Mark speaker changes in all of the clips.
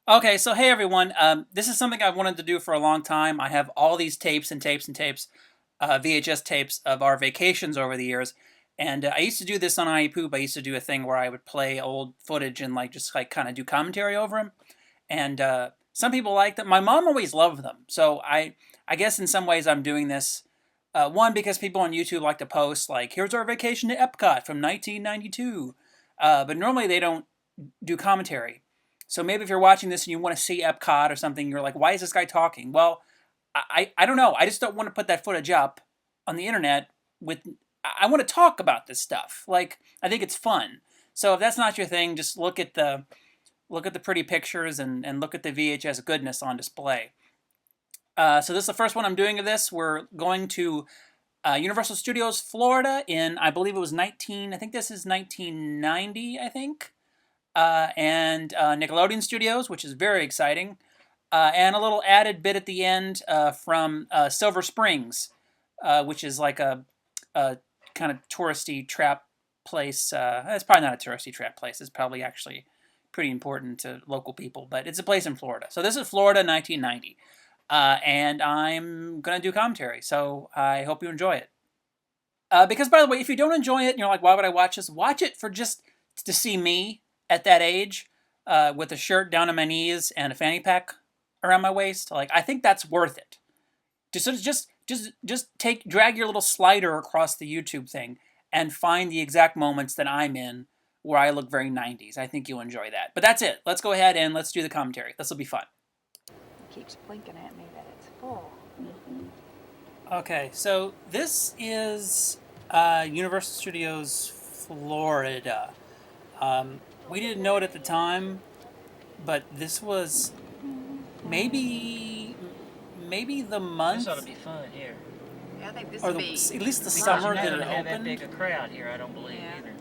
Speaker 1: Okay, so hey everyone. This is something I've wanted to do for a long time. I have all these tapes and tapes and tapes, VHS tapes of our vacations over the years, and I used to do this on iPoop. I used to do a thing where I would play old footage and just kind of do commentary over them. And some people like them. My mom always loved them, so I guess in some ways I'm doing this. One because people on YouTube like to post like, "Here's our vacation to Epcot from 1992," but normally they don't do commentary. So maybe if you're watching this and you want to see Epcot or something, you're like, why is this guy talking? Well, I don't know. I just don't want to put that footage up on the internet with. I want to talk about this stuff. Like I think it's fun. So if that's not your thing, just look at the pretty pictures and look at the VHS goodness on display. So this is the first one I'm doing of this. We're going to Universal Studios, Florida, in I believe it was 19. I think this is 1990. I think and Nickelodeon Studios, which is very exciting, and a little added bit at the end from Silver Springs, which is like a kind of touristy trap place. It's probably not a touristy trap place. It's probably actually pretty important to local people, but it's a place in Florida. So this is Florida, 1990, and I'm gonna do commentary. So I hope you enjoy it. Because by the way, if you don't enjoy it, and you're like, why would I watch this? Watch it for just to see me at that age, with a shirt down to my knees and a fanny pack around my waist. Like, I think that's worth it. Just drag your little slider across the YouTube thing and find the exact moments that I'm in where I look very 90s. I think you'll enjoy that. But that's it. Let's go ahead and let's do the commentary. This will be fun.
Speaker 2: Keeps blinking at me that it's full.
Speaker 1: Okay, so this is Universal Studios Florida. We didn't know it at the time, but this was maybe the month.
Speaker 3: This ought to be fun here.
Speaker 2: Yeah, I think this
Speaker 1: or
Speaker 2: would
Speaker 1: the,
Speaker 2: be.
Speaker 1: at least the
Speaker 3: Because
Speaker 1: summer
Speaker 3: you're
Speaker 1: that
Speaker 3: not
Speaker 1: it
Speaker 3: gonna have that
Speaker 1: opened.
Speaker 3: big a crowd here, I don't believe
Speaker 2: Yeah.
Speaker 3: either.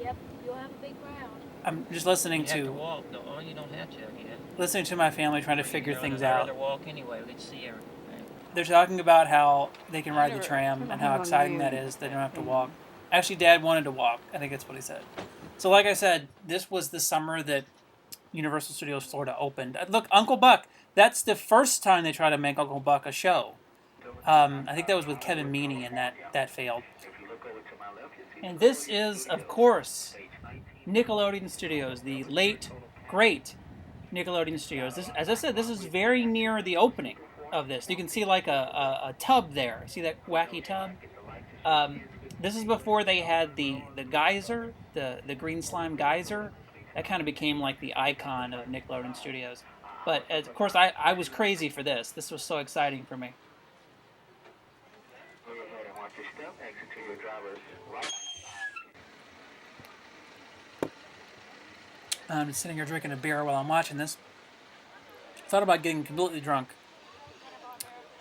Speaker 4: Yep, you'll have a big crowd.
Speaker 1: I'm just listening
Speaker 3: You have to
Speaker 1: to
Speaker 3: walk. Oh, you don't have to again.
Speaker 1: my family trying to figure things out.
Speaker 3: I'd rather walk anyway. We can see everything.
Speaker 1: They're talking about how they can ride the tram and how exciting that is. They don't have to walk. Actually, Dad wanted to walk. I think that's what he said. So, like I said, this was the summer that Universal Studios Florida opened. Look, Uncle Buck. That's the first time they tried to make Uncle Buck a show. I think that was with Kevin Meaney, and that failed. And this is, of course, Nickelodeon Studios, the late, great Nickelodeon Studios. This, as I said, this is very near the opening of this. You can see like a tub there. See that wacky tub? This is before they had the geyser, the green slime geyser. That kind of became like the icon of Nickelodeon Studios. But of course, I was crazy for this. This was so exciting for me. I'm just sitting here drinking a beer while I'm watching this. Thought about getting completely drunk.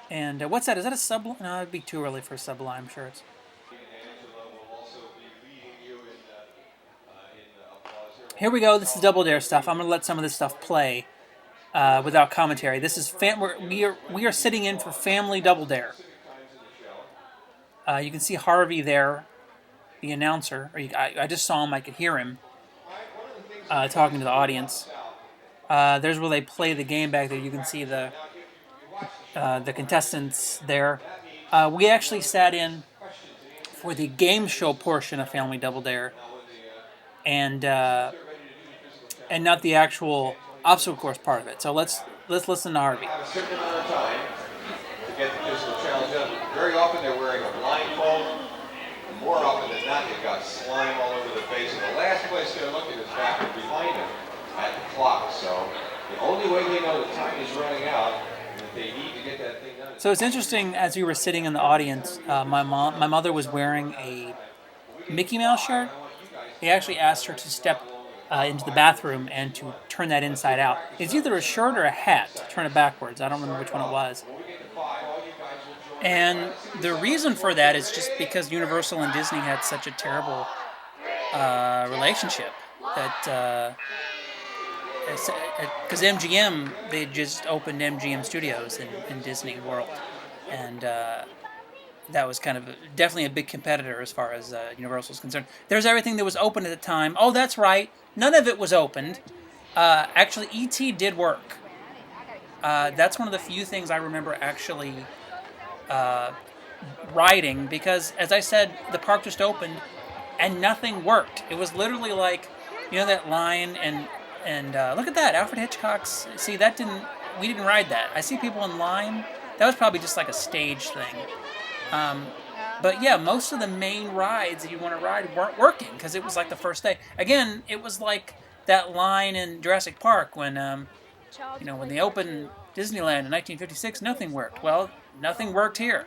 Speaker 1: And what's that? Is that a Sublime? No, it'd be too early for Sublime shirts. Here we go. This is Double Dare stuff. I'm gonna let some of this stuff play without commentary. This is we are sitting in for Family Double Dare. You can see Harvey there, the announcer. I just saw him. I could hear him talking to the audience. There's where they play the game back there. You can see the contestants there. We actually sat in for the game show portion of Family Double Dare, and not the actual obstacle course part of it. So let's listen to Harvey.
Speaker 5: Have a certain amount of time to get the physical challenge done. Very often they're wearing a blindfold. More often than not, they've got slime all over the face. And the last place they're looking is back behind them at the clock. So the only way they know the time is running out and that they need to get that thing done.
Speaker 1: So it's interesting, as we were sitting in the audience, my mother was wearing a Mickey Mouse shirt. They actually asked her to step into the bathroom and to turn that inside out. It's either a shirt or a hat. Turn it backwards. I don't remember which one it was. And the reason for that is just because Universal and Disney had such a terrible relationship. That because MGM, they just opened MGM Studios in Disney World, and that was kind of definitely a big competitor as far as Universal is concerned. There's everything that was open at the time. Oh, that's right. None of it was opened. Actually, E.T. did work. That's one of the few things I remember actually riding, because, as I said, the park just opened and nothing worked. It was literally like, you know, that line and look at that, Alfred Hitchcock's. See, we didn't ride that. I see people in line. That was probably just like a stage thing. But yeah, most of the main rides that you want to ride weren't working because it was like the first day. Again, it was like that line in Jurassic Park when when they opened Disneyland in 1956, nothing worked. Well, nothing worked here.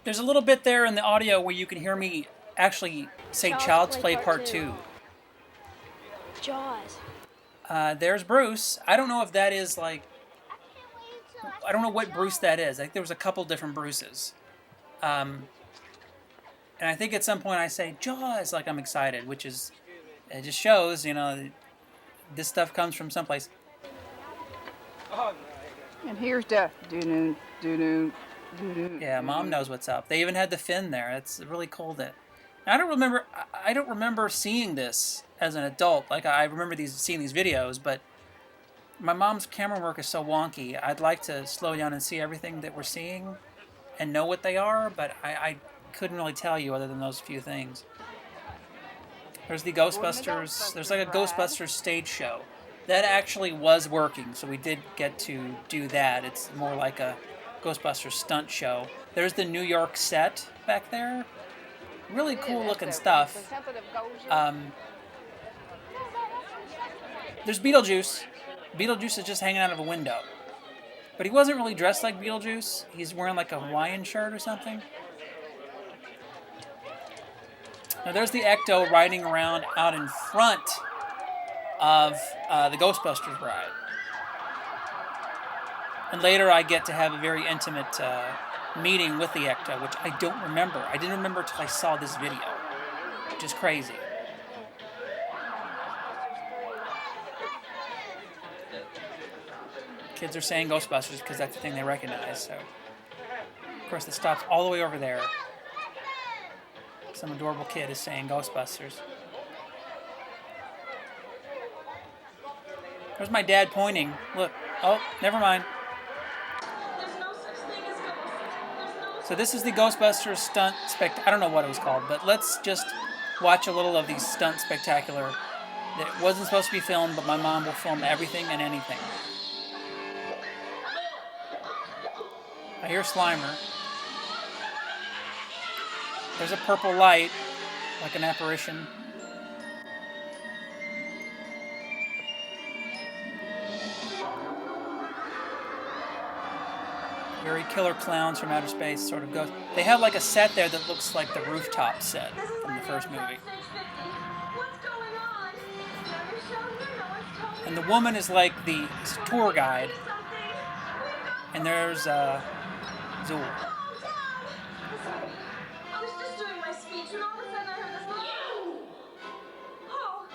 Speaker 1: There's a little bit there in the audio where you can hear me actually say Child's Play Part 2.
Speaker 4: Jaws.
Speaker 1: There's Bruce. I don't know if that is like... I don't know what Bruce that is. I think there was a couple different Bruces. And I think at some point I say, Jaws, like I'm excited, which is... It just shows, this stuff comes from someplace.
Speaker 2: And here's the doo-doo, doo-doo, doo-doo.
Speaker 1: Yeah, Mom knows what's up. They even had the fin there. It's really cool that... I don't remember seeing this as an adult. Like, I remember seeing these videos, but my mom's camera work is so wonky. I'd like to slow down and see everything that we're seeing and know what they are, but I couldn't really tell you other than those few things. There's the Ghostbusters. There's like a Ghostbusters stage show. That actually was working, so we did get to do that. It's more like a Ghostbusters stunt show. There's the New York set back there. Really cool looking stuff. There's Beetlejuice. Beetlejuice is just hanging out of a window. But he wasn't really dressed like Beetlejuice. He's wearing like a Hawaiian shirt or something. Now there's the Ecto riding around out in front of the Ghostbusters ride. And later I get to have a very intimate meeting with the Ecto, which I don't remember. I didn't remember until I saw this video, which is crazy. Kids are saying Ghostbusters because that's the thing they recognize. So, of course, it stops all the way over there. Some adorable kid is saying Ghostbusters. There's my dad pointing. Look. Oh, never mind. So this is the Ghostbusters Stunt I don't know what it was called, but let's just watch a little of the Stunt Spectacular. That wasn't supposed to be filmed, but my mom will film everything and anything. I hear Slimer. There's a purple light, like an apparition. Very killer clowns from outer space sort of goes. They have like a set there that looks like the rooftop set from the first movie. And the woman is like the tour guide. And there's Zool.
Speaker 6: I was just doing my speech and all of a sudden I heard this little... You! Oh,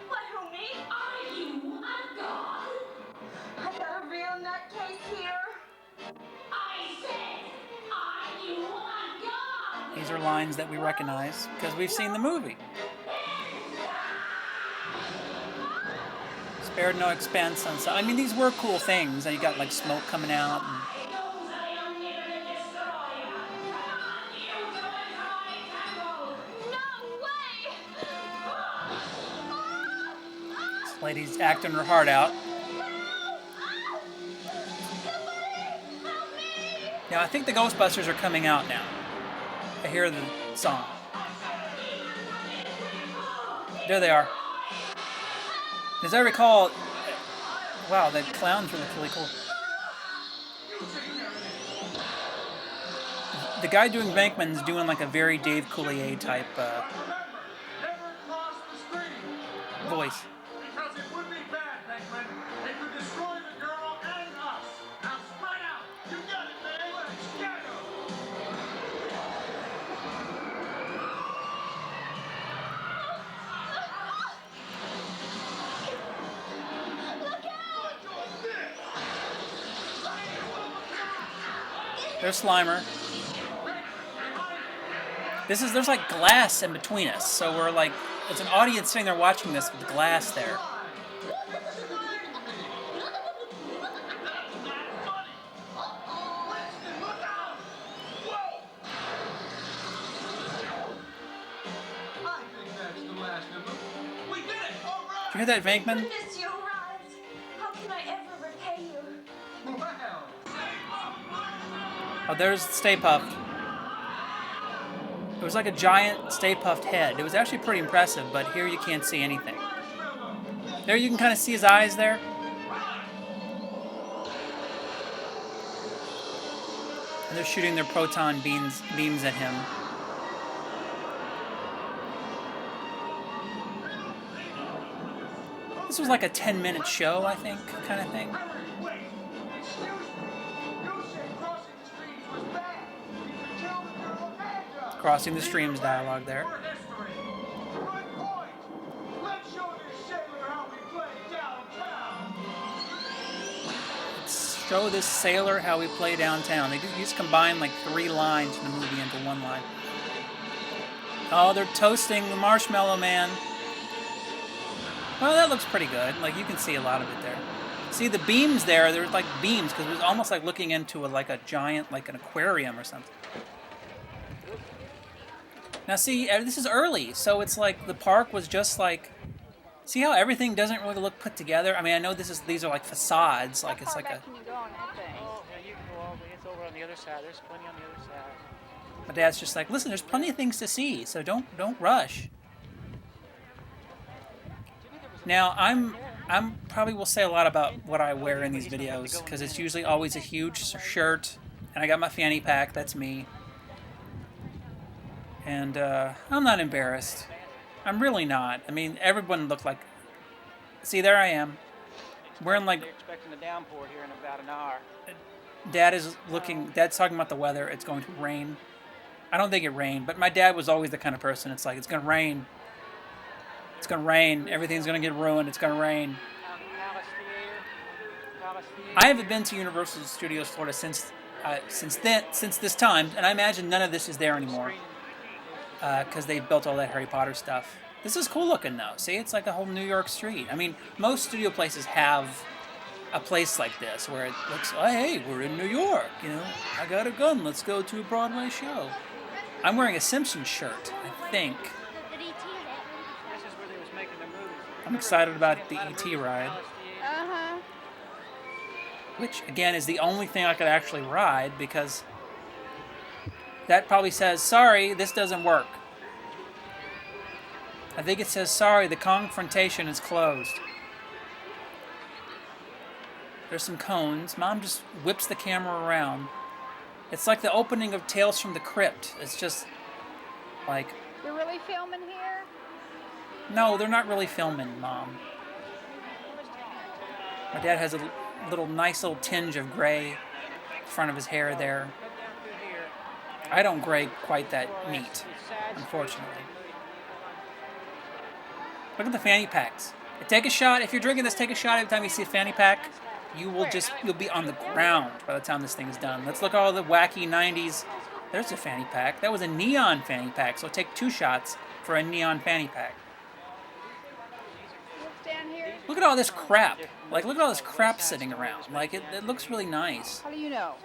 Speaker 6: what, who, me? Are you a god? I got a real nutcase here. I said, are you a god?
Speaker 1: These are lines that we recognize because we've seen the movie. Spared no expense on some. I mean, these were cool things. You got like smoke coming out. And this lady's acting her heart out. Now, I think the Ghostbusters are coming out now. I hear the song. There they are. As I recall, wow, the clowns look really cool. The guy doing Venkman's doing like a very Dave Coulier type voice.
Speaker 7: Because it would be bad, Venkman. It could destroy the girl and us. Now spread out. You got it, man. Let's get him.
Speaker 1: There's Slimer. There's like glass in between us, so we're like, as an audience sitting there watching this with glass there. you hear that, Venkman?
Speaker 6: Goodness, you arrived. How can I ever repay you?
Speaker 7: Well,
Speaker 1: Oh, there's Stay Puft. It was like a giant Stay Puft head. It was actually pretty impressive, but here you can't see anything. There you can kind of see his eyes there. And they're shooting their proton beams at him. This was like a 10-minute show, I think, kind of thing.
Speaker 7: wait. Excuse me. You said crossing the streams was bad. You could kill the girl and us.
Speaker 1: Crossing the streams dialogue there.
Speaker 7: For history. Good point. Let's show this sailor how we play downtown.
Speaker 1: Let's show this sailor how we play downtown. They just combine like 3 lines from the movie into 1 line. Oh, they're toasting the Marshmallow Man. Well, that looks pretty good. Like, you can see a lot of it there. See, the beams there, there's like beams, because it was almost like looking into like a giant, like an aquarium or something. Now, see, this is early, so it's like the park was just like... See how everything doesn't really look put together? I mean, I know these are like facades, like it's like a...
Speaker 2: Can you go on that thing?
Speaker 3: Oh, yeah, you can go all the way. It's over on the other side. There's plenty on the other side.
Speaker 1: My dad's just like, listen, there's plenty of things to see, so don't rush. Now, I'm probably will say a lot about what I wear in these videos, because it's usually always a huge shirt, and I got my fanny pack, that's me. And I'm not embarrassed. I'm really not. I mean, everyone looked like... See, there I am. Wearing like...
Speaker 3: They're expecting a downpour here in about an hour.
Speaker 1: Dad's talking about the weather. It's going to rain. I don't think it rained, but my dad was always the kind of person, it's like, it's going to rain. It's going to rain. Everything's going to get ruined. It's going to rain. I haven't been to Universal Studios Florida since this time, and I imagine none of this is there anymore because they built all that Harry Potter stuff. This is cool looking though. See, it's like a whole New York street. I mean, most studio places have a place like this where it looks, oh, hey, we're in New York. You know, I got a gun. Let's go to a Broadway show. I'm wearing a Simpsons shirt, I think. I'm excited about the E.T. ride.
Speaker 2: Uh-huh.
Speaker 1: Which, again, is the only thing I could actually ride, because that probably says, sorry, this doesn't work. I think it says, sorry, the confrontation is closed. There's some cones. Mom just whips the camera around. It's like the opening of Tales from the Crypt. It's just like...
Speaker 2: You're really filming here?
Speaker 1: No, they're not really filming, Mom. My dad has a nice little tinge of gray in front of his hair there. I don't gray quite that neat, unfortunately. Look at the fanny packs. Take a shot. If you're drinking this, take a shot every time you see a fanny pack. You'll be on the ground by the time this thing is done. Let's look at all the wacky 90s. There's a fanny pack. That was a neon fanny pack, so take 2 shots for a neon fanny pack.
Speaker 2: Down here?
Speaker 1: Look at all this crap. Like, look at all this crap sitting around. Like, it looks really nice.
Speaker 2: How do you know?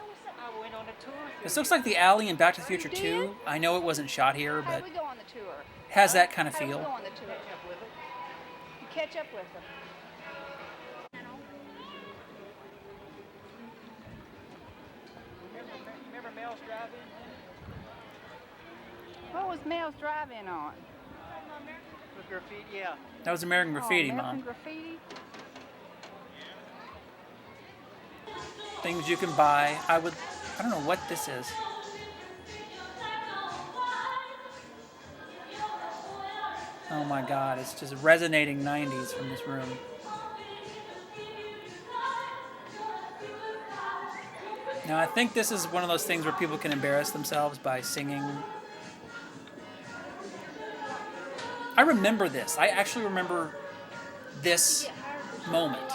Speaker 1: This looks like the alley in Back to the Future 2. I know it wasn't shot here,
Speaker 2: How
Speaker 1: but
Speaker 2: do we go on the tour?
Speaker 1: has that kind of
Speaker 2: How do we
Speaker 1: feel.
Speaker 2: go on the tour? You catch up with them.
Speaker 3: Remember Mel's Drive-In?
Speaker 2: What was Mel's Drive-In on?
Speaker 3: With graffiti, yeah.
Speaker 1: That was American Graffiti,
Speaker 2: American
Speaker 1: Mom.
Speaker 2: Graffiti?
Speaker 1: Things you can buy. I don't know what this is. Oh my God, it's just resonating 90s from this room. Now, I think this is one of those things where people can embarrass themselves by singing. I remember this. I actually remember this moment.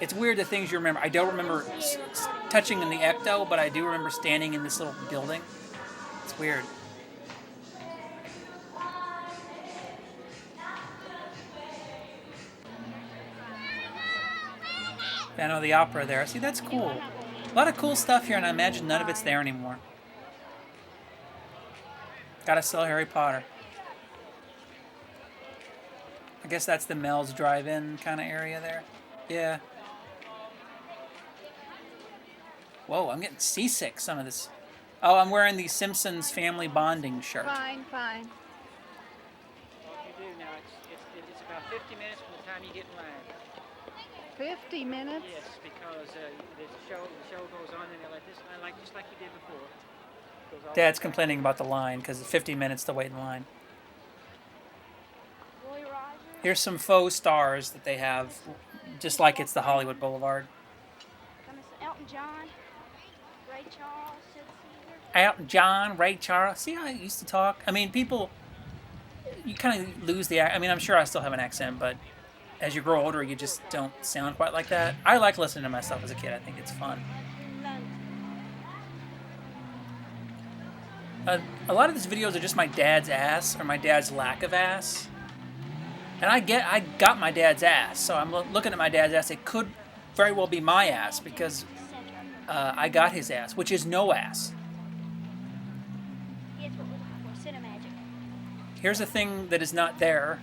Speaker 1: It's weird the things you remember. I don't remember touching in the Ecto, but I do remember standing in this little building. It's weird. Phantom of the Opera there. See, that's cool. A lot of cool stuff here, and I imagine none of it's there anymore. Gotta sell Harry Potter. I guess that's the Mel's Drive-In kind of area there. Yeah. Whoa, I'm getting seasick, some of this. Oh, I'm wearing the Simpsons family bonding shirt.
Speaker 2: Fine, fine.
Speaker 3: What you do now, it's about 50 minutes from the time you get in line.
Speaker 2: 50 minutes?
Speaker 3: Yes, because the show goes on and they let this line just like you did before. Goes all
Speaker 1: Dad's
Speaker 3: the way
Speaker 1: complaining about the line because it's 50 minutes to wait in line.
Speaker 4: Roy Rogers.
Speaker 1: Here's some faux stars that they have, just like it's the Hollywood Boulevard.
Speaker 4: Elton John. Ray Charles. Sid Caesar.
Speaker 1: Elton John, Ray Charles. See how I used to talk? I mean, people, you kind of lose the. I mean, I'm sure I still have an accent, but as you grow older, you just don't sound quite like that. I like listening to myself as a kid. I think it's fun. A lot of these videos are just my dad's ass or my dad's lack of ass. And I got my dad's ass, so I'm looking at my dad's ass. It could very well be my ass because I got his ass, which is no ass.
Speaker 4: Here's what we're looking for. Cinemagic.
Speaker 1: Here's a thing that is not there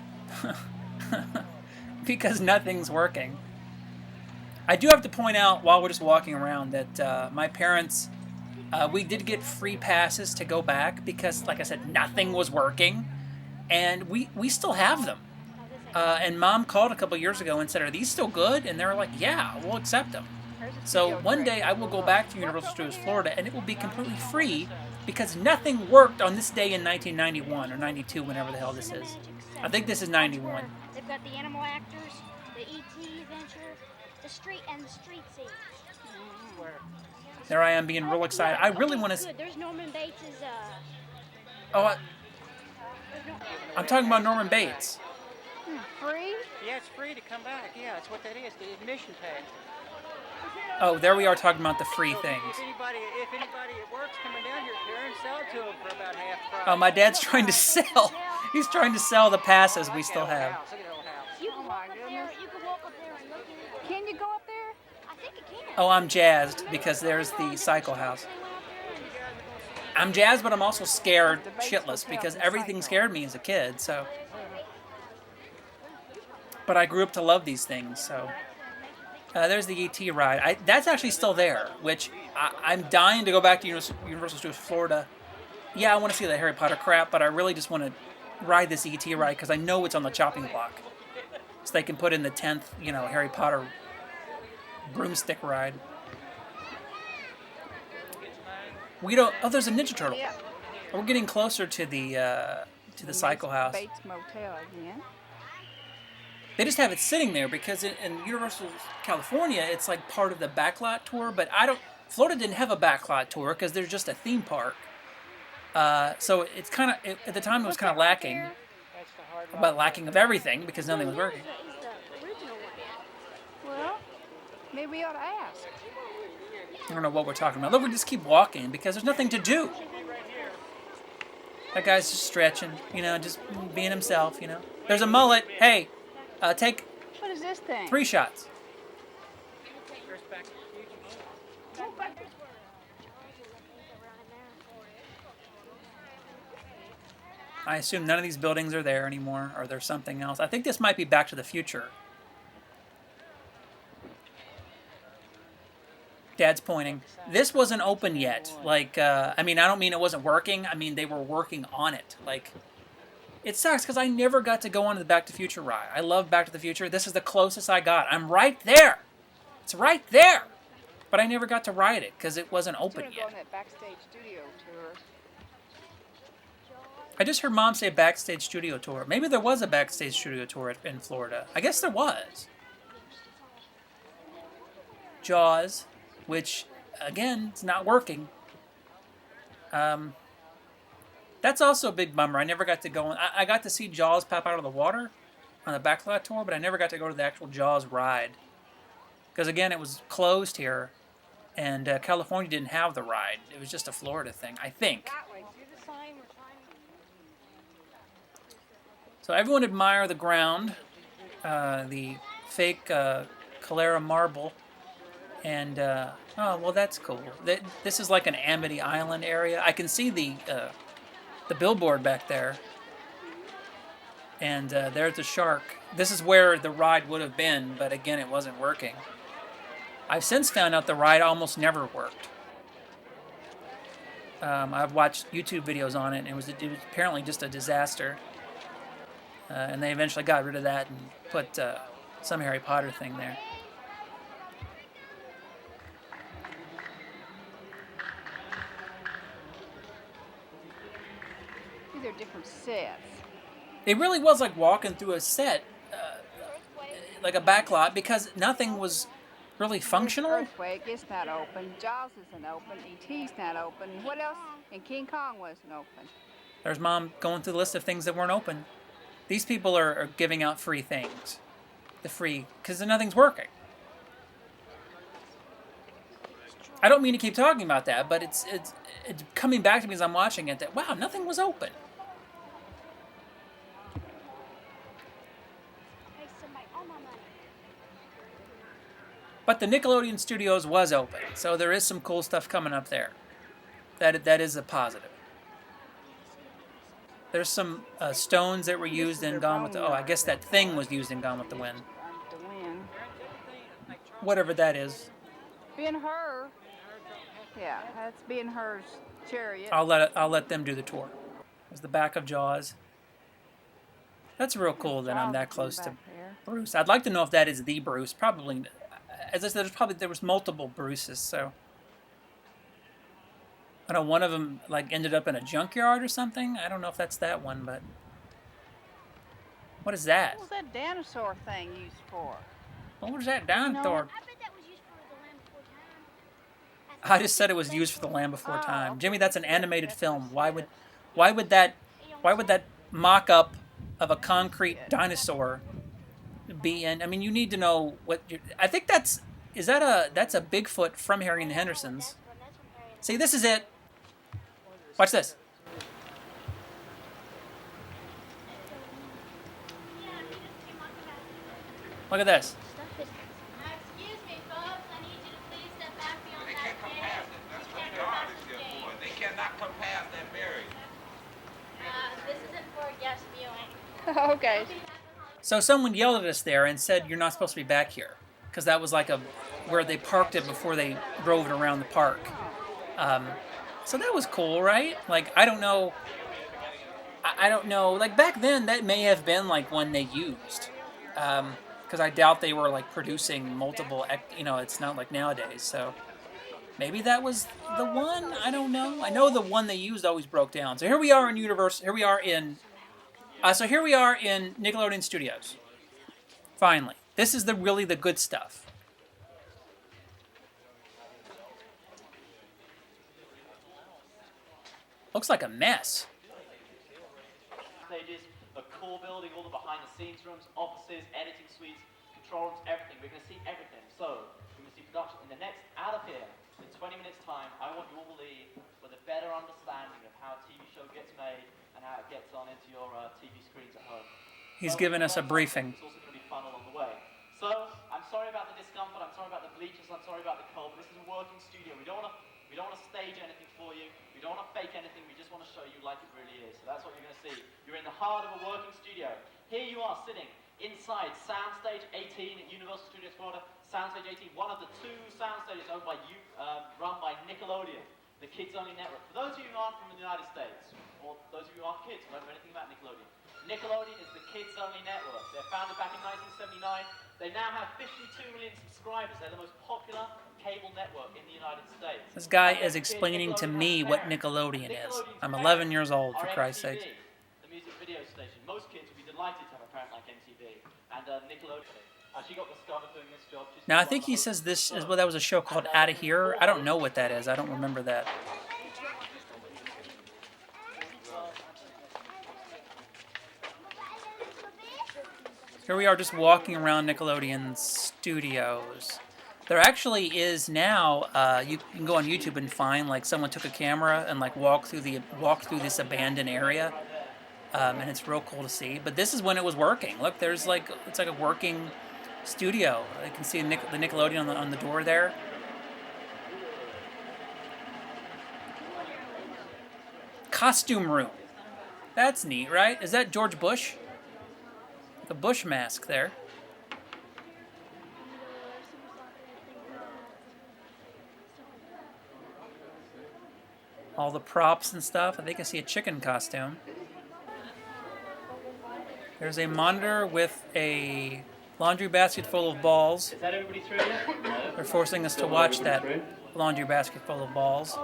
Speaker 1: because nothing's working. I do have to point out while we're just walking around that my parents, we did get free passes to go back because, like I said, nothing was working, and we still have them. And Mom called a couple years ago and said, "Are these still good?" And they were like, "Yeah, we'll accept them." So one day I will go back to Universal Studios Florida, and it will be completely free because nothing worked on this day in 1991 or 92, whenever the hell this is. I think this is 91.
Speaker 4: They've got the animal actors, the E.T. adventure, the street scenes.
Speaker 1: There I am being real excited. I really want to.
Speaker 4: Good. There's Norman Bates's.
Speaker 1: Oh, I'm talking about Norman Bates.
Speaker 2: Free?
Speaker 3: Yeah, it's free to come back. Yeah, that's what that is. The admission tag.
Speaker 1: Oh, there we are talking about the free things.
Speaker 3: If anybody at work's coming down here, Karen, sell it to them for about half price.
Speaker 1: Oh, my dad's trying to sell. He's trying to sell the passes we still have.
Speaker 3: Look at the old house.
Speaker 4: You can walk up there. You can walk up there and look at it.
Speaker 2: Can you go up there?
Speaker 4: I think it can.
Speaker 1: Oh, I'm jazzed because there's the cycle house. I'm jazzed, but I'm also scared shitless because everything scared me as a kid. So, but I grew up to love these things. So, there's the ET ride. That's actually still there, which I'm dying to go back to Universal Studios Florida. Yeah, I want to see the Harry Potter crap, but I really just want to ride this ET ride because I know it's on the chopping block, so they can put in the 10th, Harry Potter broomstick ride. We don't. Oh, there's a Ninja Turtle.
Speaker 2: Yeah.
Speaker 1: We're getting closer to the cycle house.
Speaker 2: Bates Motel again.
Speaker 1: They just have it sitting there because in Universal California, it's like part of the backlot tour. But Florida didn't have a backlot tour because there's just a theme park. So it's kind of at the time it was kind of lacking,
Speaker 3: That's the hard rock.
Speaker 1: but lacking of everything because nothing was working.
Speaker 4: Is the original one.
Speaker 2: Well, maybe we ought to ask.
Speaker 1: I don't know what we're talking about. Look, we just keep walking because there's nothing to do. That guy's just stretching, just being himself, There's a mullet. Hey, take
Speaker 2: What is this thing?
Speaker 1: 3 shots.
Speaker 3: There's Back to the Future.
Speaker 1: I assume none of these buildings are there anymore, or there's something else. I think this might be Back to the Future. Dad's pointing. This wasn't open yet. I don't mean it wasn't working. I mean, they were working on it. It sucks because I never got to go on the Back to the Future ride. I love Back to the Future. This is the closest I got. I'm right there. It's right there. But I never got to ride it because it wasn't open
Speaker 2: Sort of go
Speaker 1: yet.
Speaker 2: on that backstage studio tour.
Speaker 1: I just heard Mom say backstage studio tour. Maybe there was a backstage studio tour in Florida. I guess there was. Jaws, which, again, it's not working. That's also a big bummer. I never got to go on. I got to see Jaws pop out of the water on the backlot tour, but I never got to go to the actual Jaws ride. Because, again, it was closed here, and California didn't have the ride. It was just a Florida thing, I think. So everyone admire the ground, the fake Calera marble, and oh well, that's cool. This is like an Amity Island area. I can see the billboard back there. And there's the shark. This is where the ride would have been, but again, it wasn't working. I've since found out the ride almost never worked. I've watched YouTube videos on it, and it was apparently just a disaster. And they eventually got rid of that and put some Harry Potter thing there.
Speaker 2: These are different sets.
Speaker 1: It really was like walking through a set, like a backlot, because nothing was really functional.
Speaker 2: Earthquake, it's not open. Jaws isn't open. E.T.'s not open. What else? And King Kong wasn't open.
Speaker 1: There's Mom going through the list of things that weren't open. These people are giving out free things. Because nothing's working. I don't mean to keep talking about that, but it's coming back to me as I'm watching it that, wow, nothing was open. But the Nickelodeon Studios was open, so there is some cool stuff coming up there. That is a positive. There's some stones that were used in Gone with the... Oh, I guess that thing was used in Gone with the Wind. Whatever that is.
Speaker 2: Ben-Hur. Yeah, that's Ben-Hur's chariot.
Speaker 1: I'll let them do the tour. There's the back of Jaws. That's real cool that I'm that close to Bruce. I'd like to know if that is the Bruce. Probably... As I said, there was multiple Bruces, so I know one of them like ended up in a junkyard or something. I don't know if that's that one, but what is that?
Speaker 2: What was that dinosaur thing used for?
Speaker 1: What was that dinosaur?
Speaker 4: I bet that was used for the Land Before Time.
Speaker 1: I just said it was used for the Land Before Time. Jimmy, that's an animated film. Why would that mock-up of a concrete dinosaur be in? I mean, you need to know what. I think that's a Bigfoot from Harry and the Hendersons. See, this is it. Watch this. Look at this.
Speaker 4: Excuse me, folks. I need you to please step back beyond
Speaker 8: They
Speaker 4: that
Speaker 8: can't come
Speaker 4: gate.
Speaker 8: past it. That's what the guard is there for. They cannot come past that barrier.
Speaker 4: This isn't for guest viewing.
Speaker 2: Okay.
Speaker 1: So someone yelled at us there and said, "You're not supposed to be back here," because that was like where they parked it before they drove it around the park. So that was cool, right? Like, I don't know. I don't know. Like, back then, that may have been like one they used. Because I doubt they were like producing multiple, it's not like nowadays. So maybe that was the one. I don't know. I know the one they used always broke down. So here we are in Here we are in Nickelodeon Studios. Finally, this is really the good stuff. Looks like a mess.
Speaker 9: Stages, a core building, all the behind-the-scenes rooms, offices, editing suites, control rooms, everything. We're going to see everything. So, we're going to see production in the next, out of here, in 20 minutes' time, I want you all to leave with a better understanding of how a TV show gets made and how it gets on into your TV screens at home.
Speaker 1: He's given us a briefing.
Speaker 9: It's also going to be fun along the way. So, I'm sorry about the discomfort, I'm sorry about the bleachers, I'm sorry about the cold, but this is a working studio. We don't want to stage anything for you. We don't want to fake anything. We just want to show you like it really is. So that's what you're going to see. You're in the heart of a working studio. Here you are sitting inside Soundstage 18 at Universal Studios Florida. Soundstage 18, one of the two soundstages owned by run by Nickelodeon, the kids-only network. For those of you who aren't from the United States, or those of you who aren't kids who don't know anything about Nickelodeon, Nickelodeon is the kids-only network. They're founded back in 1979. They now have 52 million subscribers. They're the most popular cable network in the United States.
Speaker 1: This guy is explaining to me what Nickelodeon is. I'm 11 years old, for Christ's sake.
Speaker 9: The music video station. Most kids would be delighted to have a parent like MTV. And Nickelodeon. She got discovered doing this job.
Speaker 1: Now, I think he says this is that was a show called Outta Here. I don't know what that is. I don't remember that. Here we are just walking around Nickelodeon Studios. There actually is now, you can go on YouTube and find, like, someone took a camera and, like, walked through this abandoned area. And it's real cool to see. But this is when it was working. Look, there's, like, it's like a working studio. You can see the Nickelodeon on the door there. Costume room. That's neat, right? Is that George Bush? the Bush mask there. All the props and stuff. I think I see a chicken costume. There's a monitor with a laundry basket full of balls.
Speaker 9: Is that everybody through yet? No.
Speaker 1: They're forcing us to watch that laundry basket full of balls.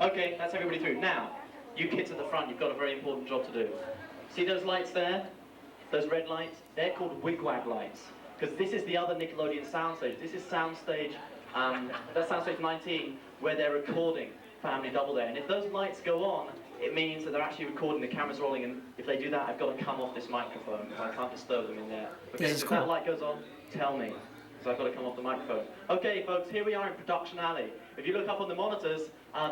Speaker 9: Okay, that's everybody through. Now, you kids at the front, you've got a very important job to do. See those lights there? Those red lights? They're called wigwag lights. Because this is the other Nickelodeon soundstage. This is soundstage, that's soundstage 19, where they're recording Family Double Dare. And if those lights go on, it means that they're actually recording, the camera's rolling, and if they do that, I've got to come off this microphone. I can't disturb them in there. Okay, so if that light goes on, tell me. So I've got to come off the microphone. Okay, folks, here we are in Production Alley. If you look up on the monitors,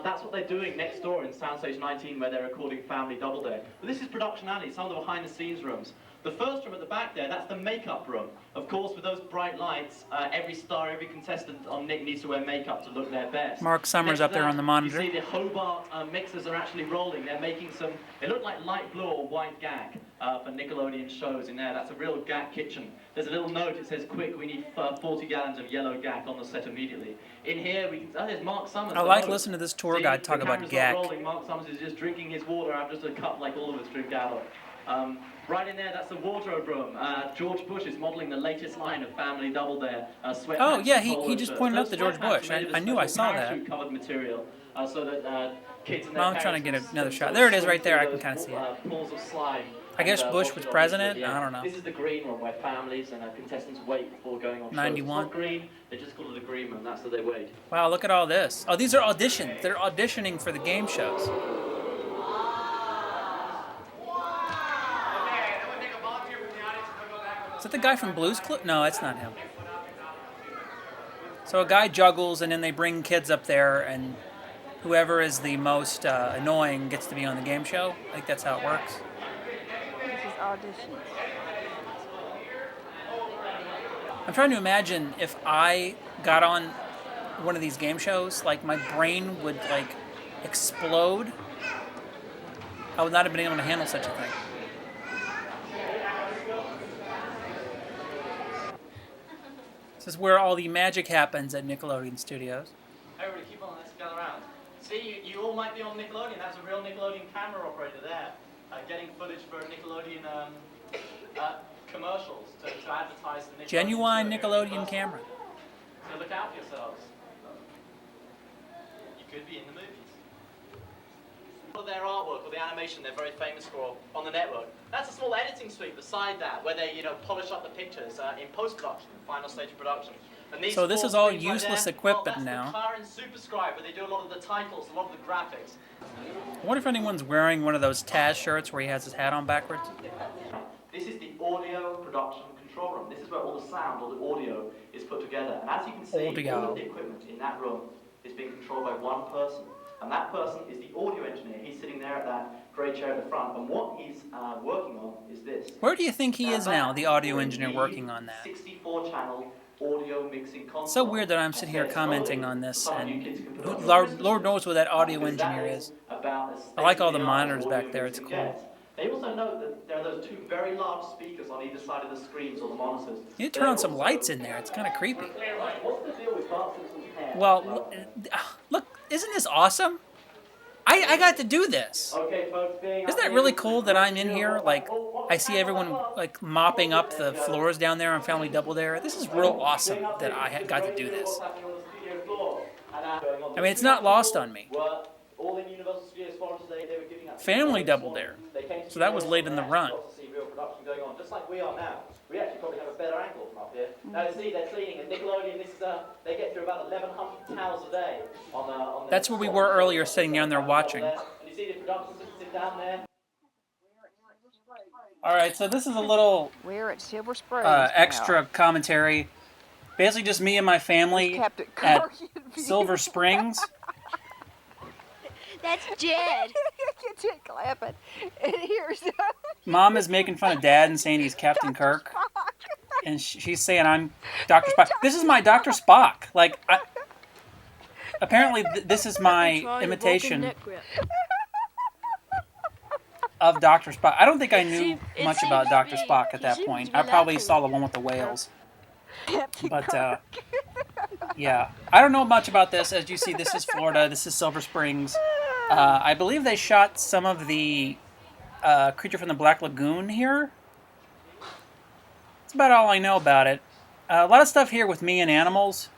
Speaker 9: that's what they're doing next door in Soundstage 19, where they're recording Family Double Dare. But this is Production Alley, some of the behind-the-scenes rooms. The first room at the back there, that's the makeup room. Of course, with those bright lights, every star, every contestant on Nick needs to wear makeup to look their best.
Speaker 1: Mark Summers up there on the monitor.
Speaker 9: You see the Hobart mixers are actually rolling. They're making some, they look like light blue or white gag for Nickelodeon shows in there. That's a real gag kitchen. There's a little note, it says, quick, we need 40 gallons of yellow gag on the set immediately. In here, we can, there's Mark Summers.
Speaker 1: I like listening to this tour guide talk about gag.
Speaker 9: Mark Summers is just drinking his water out of just a cup like all of us drink out of. Right in there, that's the wardrobe room. George Bush is modeling the latest line of Family Double Dare.
Speaker 1: Oh, yeah, he just pointed out the George Bush. I knew I saw that.
Speaker 9: Covered material, so that kids and their
Speaker 1: well, I'm trying to get another shot. There it is right there. I can kind of see it.
Speaker 9: Pools of slime.
Speaker 1: I guess Bush was president? I don't know.
Speaker 9: This is the green room where families and contestants wait before going on shows.
Speaker 1: 91.
Speaker 9: It's not green, they just call it the green room. That's where they wait.
Speaker 1: Wow, look at all this. Oh, these are auditions. They're auditioning for the game shows. Is that the guy from Blue's Clues? No, it's not him. So a guy juggles, and then they bring kids up there, and whoever is the most annoying gets to be on the game show. I think that's how it works.
Speaker 2: This is auditions.
Speaker 1: I'm trying to imagine if I got on one of these game shows, like my brain would like explode. I would not have been able to handle such a thing. This is where all the magic happens at Nickelodeon Studios.
Speaker 9: Everybody keep on, let's gather around. See, you all might be on Nickelodeon. That's a real Nickelodeon camera operator there, getting footage for Nickelodeon commercials to advertise the Nickelodeon.
Speaker 1: Genuine Nickelodeon camera.
Speaker 9: So look out for yourselves. You could be in the movies. Their artwork or the animation they're very famous for on the network. That's a small editing suite beside that, where they polish up the pictures in post-production, final stage of production. And these
Speaker 1: so this is all useless equipment now.
Speaker 9: That's the Superscribe, where they do a lot of the titles, a lot of the graphics.
Speaker 1: I wonder if anyone's wearing one of those Taz shirts where he has his hat on backwards.
Speaker 9: This is the audio production control room. This is where all the sound or the audio is put together. And as you can see, all of the equipment in that room is being controlled by one person. And that person is the audio engineer. He's sitting there at that grey chair at the front. And what he's working on is this.
Speaker 1: Where do you think he is now, the audio engineer working on that?
Speaker 9: 64-channel audio mixing console.
Speaker 1: It's so weird that I'm sitting here commenting on this, and Lord knows what that audio engineer is. I like all the monitors back there. It's cool.
Speaker 9: They also know that there are those two very large speakers on either side of the screens or the monitors.
Speaker 1: You need to turn on some lights in there. It's kind of creepy.
Speaker 9: What's the deal with Bart Simpson's hair?
Speaker 1: Well, look, isn't this awesome? I got to do this. Isn't that really cool that I'm in here? Like, I see everyone like mopping up the floors down there on Family Double Dare. This is real awesome that I got to do this. I mean, it's not lost on me. Family Double Dare. So that was late in the run.
Speaker 9: Just like we are now. We actually probably have a better angle from up here. Now, see, they're cleaning. And Nickelodeon, this is they get through about 1,100 towels a day.
Speaker 1: That's where we were earlier, sitting down there watching.
Speaker 9: And you see the production assistants down there.
Speaker 1: All right, so this is a little
Speaker 2: We're at Silver Springs
Speaker 1: extra commentary. Basically, just me and my family at Silver Springs.
Speaker 4: That's Jed.
Speaker 2: Jed clapping. And here's
Speaker 1: Mom is making fun of Dad and saying he's Captain Kirk. And she's saying I'm Dr. Spock. This is my Dr. Spock. Like, this is my imitation of Dr. Spock. I don't think I knew much about Dr. Spock at that point. I probably saw the one with the whales. But, yeah. I don't know much about this. As you see, this is Florida. This is Silver Springs. I believe they shot some of the Creature from the Black Lagoon here. That's about all I know about it. A lot of stuff here with me and animals.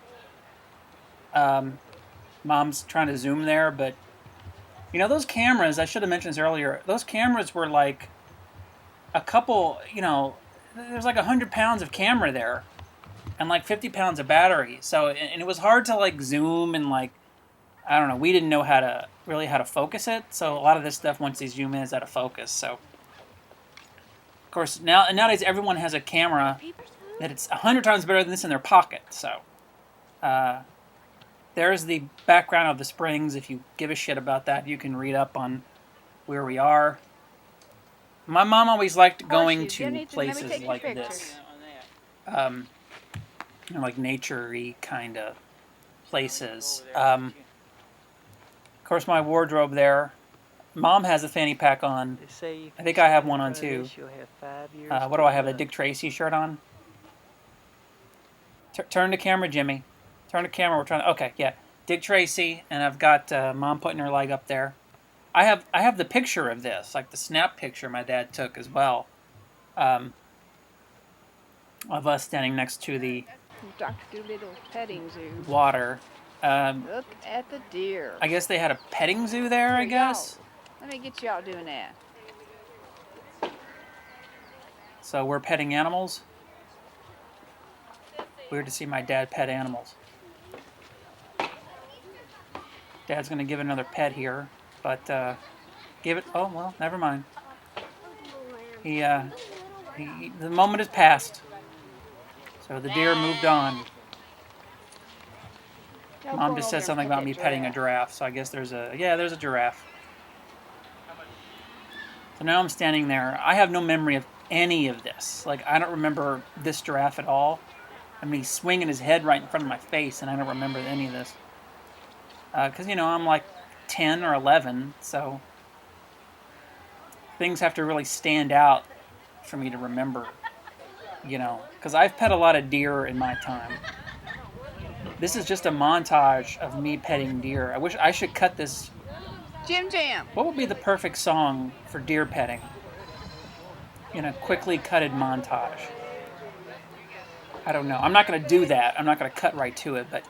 Speaker 1: Mom's trying to zoom there, but you know, those cameras, I should have mentioned this earlier, those cameras were like a couple, you know, there's like 100 pounds of camera there and like 50 pounds of battery. So, and it was hard to like zoom and like, I don't know, we didn't know how to focus it. So a lot of this stuff, once they zoom in, is out of focus. So, of course, nowadays everyone has a camera that it's 100 times better than this in their pocket. So, there's the background of the springs. If you give a shit about that, you can read up on where we are. My mom always liked going to places like this. You know, like nature-y kind of places. Of course, my wardrobe there. Mom has a fanny pack on. I think I have one on too. What do I have? A Dick Tracy shirt on? Turn the camera, Jimmy. Turn the camera. We're trying to. Okay, yeah. Dick Tracy, and I've got Mom putting her leg up there. I have the picture of this, like the snap picture my dad took as well, of us standing next to the
Speaker 2: Dr. Dolittle petting zoo.
Speaker 1: water.
Speaker 2: Look at the deer.
Speaker 1: I guess they had a petting zoo there. I guess.
Speaker 2: Let me get y'all doing that.
Speaker 1: So we're petting animals. Weird to see my dad pet animals. Dad's going to give another pet here, but give it... Oh, well, never mind. The moment has passed. So the deer moved on. Mom just said something about me petting a giraffe, so I guess there's a giraffe. So now I'm standing there. I have no memory of any of this. Like, I don't remember this giraffe at all. I mean, he's swinging his head right in front of my face, and I don't remember any of this. Because, you know, I'm like 10 or 11, so things have to really stand out for me to remember, you know. Because I've pet a lot of deer in my time. This is just a montage of me petting deer. I wish I should cut this.
Speaker 2: Jim Jam.
Speaker 1: What would be the perfect song for deer petting in a quickly cutted montage? I don't know. I'm not going to do that. I'm not going to cut right to it, but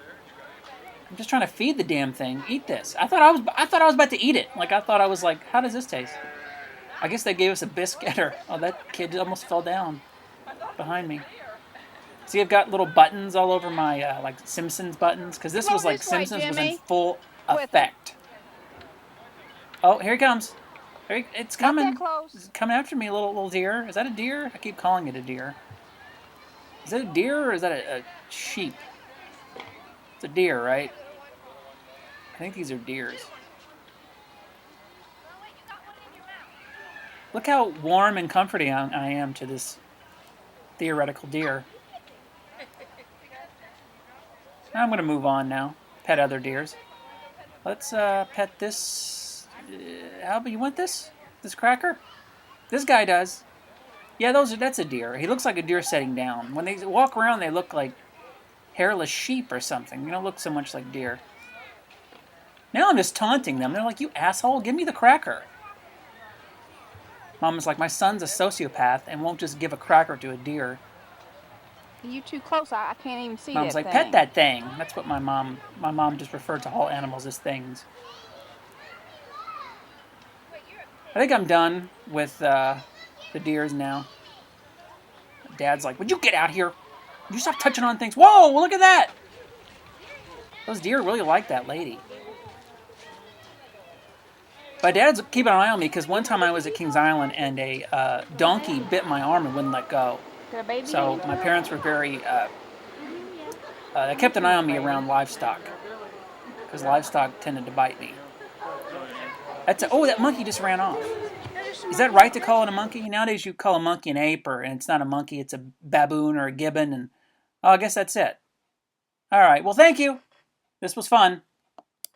Speaker 1: I'm just trying to feed the damn thing. Eat this. I thought I was about to eat it. Like, I thought I was like, how does this taste? I guess they gave us a biscuit or... Oh, that kid almost fell down behind me. See, I've got little buttons all over my, like, Simpsons buttons. Because this was like Simpsons was in full effect. Oh, here he comes. It's coming. It's coming after me, little deer. Is that a deer? I keep calling it a deer. Is that a deer or is that a sheep? It's a deer, right? I think these are deers. Look how warm and comforting I am to this theoretical deer. I'm going to move on now. Pet other deers. Let's pet this. Albie, you want this? This cracker? This guy does. Yeah, that's a deer. He looks like a deer sitting down. When they walk around, they look like hairless sheep or something. They don't look so much like deer. Now I'm just taunting them. They're like, you asshole, give me the cracker. Mom is like, my son's a sociopath and won't just give a cracker to a deer.
Speaker 2: You too close. I can't even see that
Speaker 1: Mom's like,
Speaker 2: thing.
Speaker 1: pet that thing. That's what my mom just referred to all animals as things. I think I'm done with the deers now. Dad's like, would you get out here? Would you stop touching on things? Whoa, look at that! Those deer really like that lady. My dad's keeping an eye on me because one time I was at Kings Island and a donkey bit my arm and wouldn't let go. So my parents were very... they kept an eye on me around livestock because livestock tended to bite me. Oh, that monkey just ran off. Is that right to call it a monkey? Nowadays you call a monkey an ape, and it's not a monkey, it's a baboon or a gibbon, and I guess that's it. All right, well, thank you. This was fun.